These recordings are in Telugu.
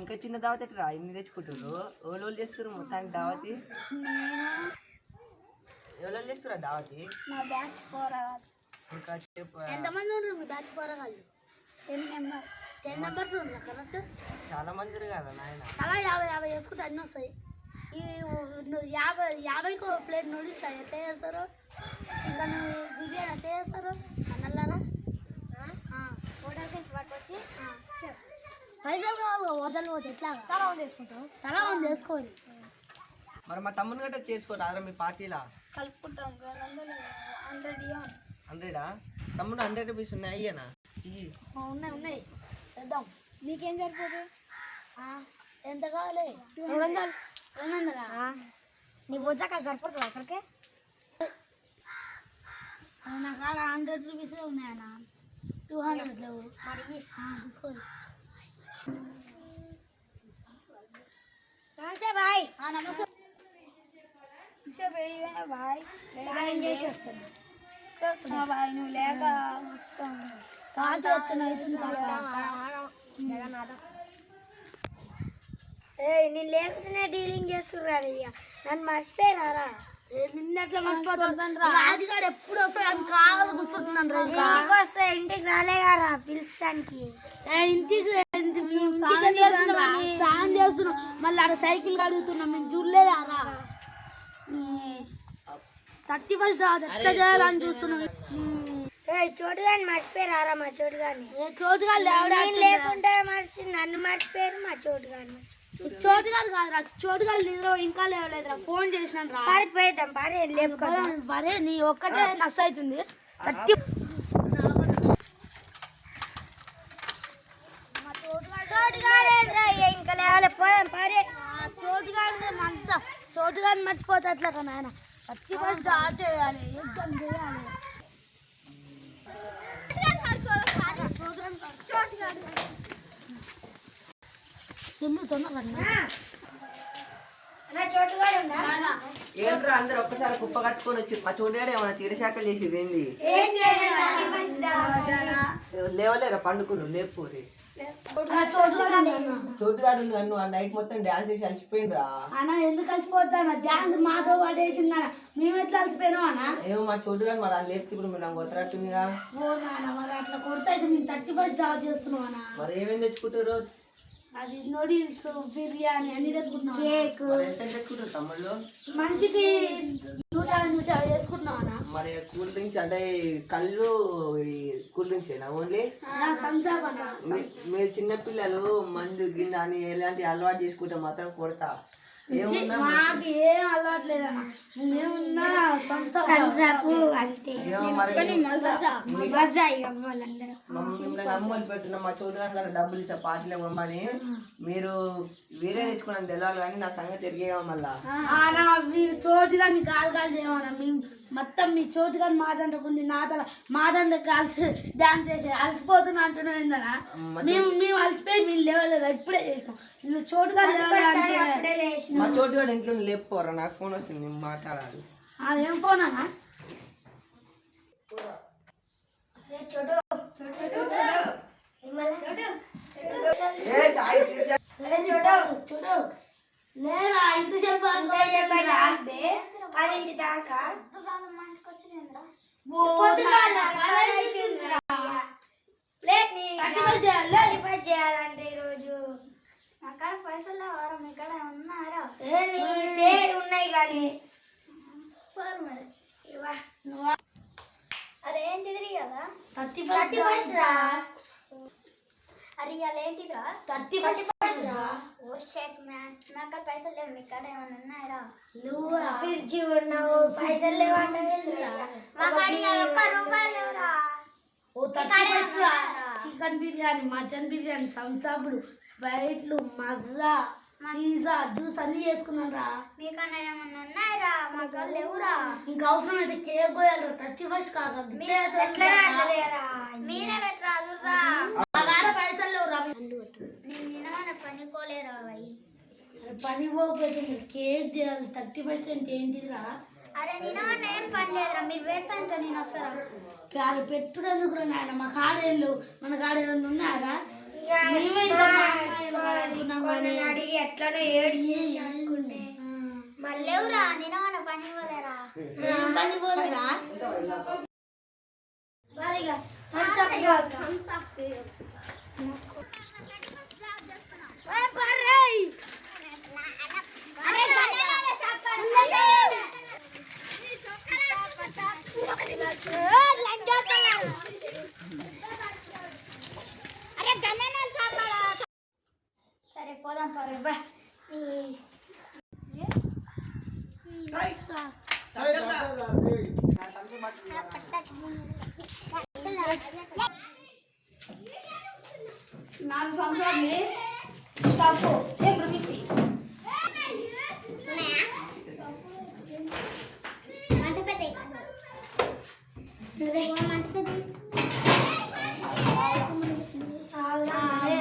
ఇంకా చిన్న దావత్ ఎట్లా ఇన్ని తెచ్చుకుంటారు ఎవరు చేస్తారు మొత్తానికి దావతి ఎవరు చేస్తురా దావతి ఇంకా చాలా మంది కదా నాయన అలా 50 వేసుకుంటే అన్నీ వస్తాయి ఈ 50కి ప్లేట్ నూడిల్స్ ఎట్లా చేస్తారు చికెన్ బిర్యానీ ఎట్లా చేస్తారు అన్నలారా హోటల్కి పట్టుకొచ్చి పైసలు కావాలి హోటల్ పోతే ఎట్లా తలా వేసుకుంటాం తలా వేసుకోవాలి మరి మా తమ్ముని గట్రా చేసుకోరా మీ పార్టీలా కలుపుకుంటాం 100 తమ్ముడు 100 రూపీస్ ఉన్నాయి అయ్యానా ఉన్నాయి చేద్దాం నీకేం సరిపోతుంది ఎంత కావాలి 200 నీకు వచ్చాక సరిపోతుంది అసలుకే నా కాడ 100 రూపీసే ఉన్నాయన్నా 200 లేవు మరి తీసుకోదు నమస్తే బాయ్ నమస్తే బాయ్ సాయం చేసి వస్తాను బాయ్ నువ్వు లేక నేను లేకుండానే డీలింగ్ చేస్తున్నారు ఇక నన్ను మర్చిపోయినారా నిన్నట్లా మర్చిపోతాను రాజుగారు ఎప్పుడు వస్తాడు అది కావాలి కూర్చుంటున్నాను వస్తా ఇంటికి రాలేగారా పిలుస్తానికి ఇంటికి సాయం చేస్తున్నాం మళ్ళీ ఆడ సైకిల్ అడుగుతున్నాం మేము చూడలేదారా 31st ఎట్లా చేయాలని చూస్తున్నాం చోటుగాని మర్చిపోయారా మా చోటుగాని చోటుగాని లేకుంటే నన్ను మర్చిపోయారు మా చోటుగాని చోటుగారు కాదురా చోటుగాలు నిద్ర ఇంకా లేవలేదురా ఫోన్ చేసినాను రా పారిపోయేద్దాం పరే నీ ఒక్కటే నస్ అవుతుంది ఇంకా లేవాలి పోయాం పరే చోటుగాని అంతా చోటుగాని మర్చిపోతే అట్లా కదా ఆయన 31st చేయాలి యుద్ధం చేయాలి ఏంట్రా అందరు ఒక్కసారి కుప్ప కట్టుకొని వచ్చి మా చోటుగాడు ఏమన్నా తీరశాఖలు చేసి ఏంది లేవలేరా పండుకును లేపురి చోటుగాడు నన్ను ఆ నైట్ మొత్తం డాన్స్ చేసి అలసిపోయిండ్రా అన్న ఎందుకు అలసిపోతానా డాన్స్ మాతో పాటు వేసిందా మేము ఎట్లా అలసిపోయినాం అన్న ఏమో మా చోటుగాడు మరి ఆ లేపు ఇప్పుడు మీరు నాకు కొత్తరట్టుందిగా మరి అట్లా కొడితే మేము 31st దావా చేస్తున్నాం అన్న మరి ఏమేమి తెచ్చుకుంటారు అది నూడిల్స్ బిర్యానీ అన్ని తెచ్చుకుంటున్నాం కేక్ ఎంత తెచ్చుకుంటారు తమ్ముళ్ళు మనిషికి 100 వేసుకుంటున్నాం అన్న మరి కూల్ డ్రింక్స్ అంటే కళ్ళు కూల్ డ్రింక్స్ ఓన్లీ మీరు చిన్నపిల్లలు మందు గిన్నె అని ఎలాంటి అలవాటు చేసుకుంటే మాత్రం కొడతా మాకు ఏం అలవాట్లేదన్నా మిమ్మల్ని నమ్మని పెట్టున్నా మా చోటుగా డబ్బులు ఇచ్చా పార్టీలో పంపని మీరు వేరే తెచ్చుకున్నాను తెలవాలి కానీ నా సంగతి తిరిగేవా మళ్ళా మీరు చోటుగా కాలు చేయమన్నా మేము మొత్తం మీ చోటుగా మాట్లాడుకుంది నా తల మాదండ కలిసి డాన్స్ చేసి అలసిపోతున్నా అంటున్నాం ఏందన్నా మేము అలసిపోయి మీరు లేవలేదు ఇప్పుడే చేసినాం చోటుగా మా చోటుగా ఇంట్లో లేకపోరా నాకు ఫోన్ వస్తుంది నేను మాట్లాడాలి ఏం ఫోన్ అన్నా లేరా ఇంత చెప్పాలి 10 దాకా చేయాలంటే ఈరోజు అక్కడ పైసలు వారం ఇక్కడ ఉన్నారా ఉన్నాయి కానీ అరే ఏంటిది కదా 31st రా అరే ఇవాళ ఏంటిదిరా 31st రా ఓ షేక్ మ్యాన్ నా అక్కడ పైసలు లేవు మీ కాడ ఏమైనా ఉన్నాయరా ఫ్రిడ్జ్ ఉన్నావు పైసలు లేవంటే మా కాడ 1 రూపాయి లేవురా ఓ 31st రా చికెన్ బిర్యానీ మటన్ బిర్యానీ సంసాబులు స్ప్రైట్లు మజా పిజ్జా జ్యూస్ అన్ని చేసుకున్నారా మీకన్నా ఏమన్నా ఉన్నాయరా మా కాడ లేవురా ఇంకా అవసరం అయితే కేక్ కోయాలి 31st కాక మీరే పెట్టరాదురా మా కాడ పైసలు లేవురా నేను వినగానే పనికోలేరా అవి పని పోకపోతే కేక్ చేయాలి 31st అంటే ఏంటిదిరా అరే నేను ఏం పని లేదురా మీరు పెడతాంటే నేను వస్తారా ప్యారు పెట్టుడు ఎందుకు నాయన మా కాడేళ్ళు మన కాడేళ్ళు ఉన్నారా అడిగి ఎట్లనే ఏడ్చి అనుకుంటే మళ్ళీ లేవురా నేను మన పని పోలేరా పని పోలేరా సరే పోదాం పర్రే బా నాలుగు సంవత్సరాలు తప్పు ఏం రూపీసి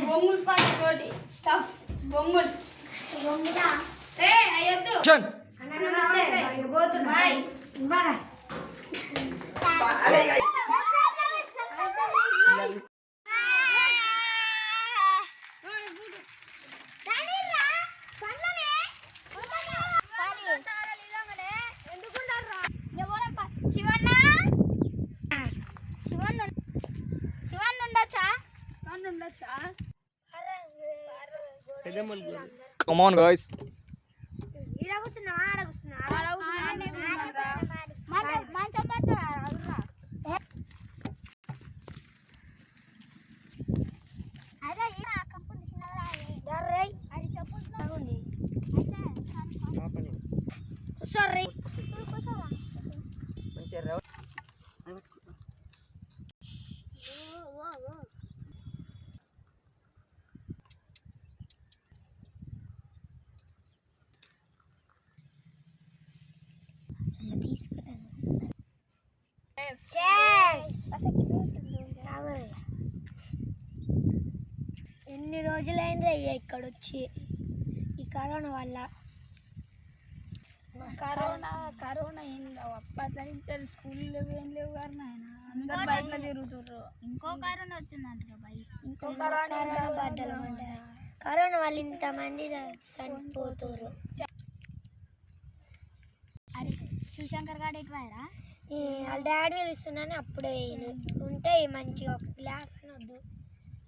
బొంగులు పాట రోటి స్టఫ్ బొంగులు ఏ అయ్యొద్దు bye bye Come on, guys. ఎన్ని రోజులైంది ఇక్కడ వచ్చి ఈ కరోనా వల్ల కరోనా ఏందో అప్పట్లో నుంచి స్కూల్ ఏం లేవు గారు నాయన అందరు బయటలో తిరుగుతుర్రు ఇంకో కరోనా వచ్చిందంట ఇంకో కరోనా కరోనా వల్ల ఇంతమంది చనిపోతుర్రు అరే శివశంకర్ గారు ఎక్కువరా వాళ్ళ డాడీ పిలుస్తున్నాను అప్పుడే ఉంటే మంచిగా ఒక గ్లాస్ అని వద్దు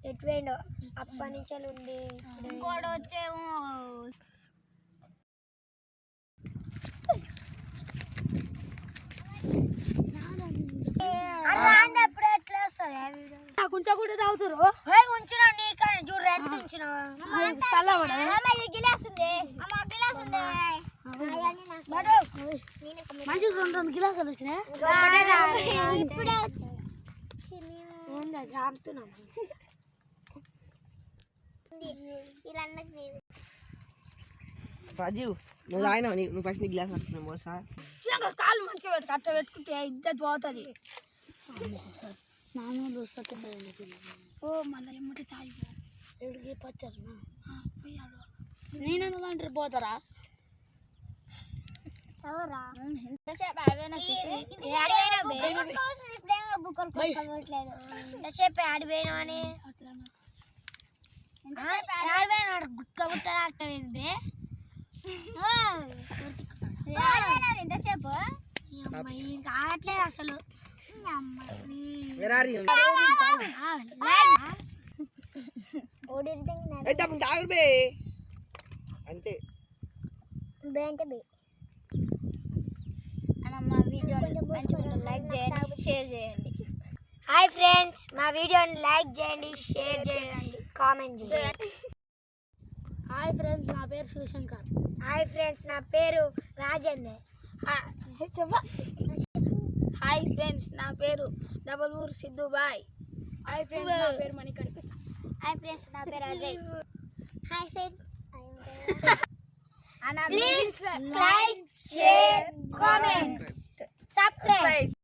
ఎటు పోయిండో అప్పటి నుంచి ఉండి ఇంకోటి వచ్చేమో అప్పుడు ఎట్లా వస్తుంది కొంచెం కూడా తాగుతురు ఉంచున్నా నీ కానీ చూడు ఎంత ఉంచినా గిలాస్ ఉంది మనిషికి రెండు రెండు గిలాసులు వచ్చినాయి చాపుతున్నాం రాజీవ్ నువ్వు ఆయన నువ్వు ఫస్ట్ నీ గ్లాస్ పట్టుకున్నావు సార్ కాలు మంచిగా పెట్టు కట్ట పెట్టుకుంటే ఇద్దరు పోతుంది నాన్నలు వస్తే ఓ మళ్ళీ ఎమ్మటి తాగిపో ఎడికి పచ్చారు పోయాడు నేను ఎందుకంటే పోతారా ఎంతసేపు ఆడిపోయినా అని గుట్క గుట్ట తాగుతుంది ఎంతసేపు కావట్లేదు అసలు అంతే మా వీడియోని లైక్ చేయండి షేర్ చేయండి హాయ్ ఫ్రెండ్స్ మా వీడియోని లైక్ చేయండి షేర్ చేయండి కామెంట్ చేయండి హాయ్ ఫ్రెండ్స్ నా పేరు శివశంకర్ హాయ్ ఫ్రెండ్స్ నా పేరు రాజేందర్ హాయ్ ఫ్రెండ్స్ నా పేరు డబల్ ఊర్ సిద్ధు బాయ్ హాయ్ ఫ్రెండ్స్ నా పేరు మణికడిపి హాయ్ ఫ్రెండ్స్ నా పేరు Ajay hi friends please like, share, comment, subscribe.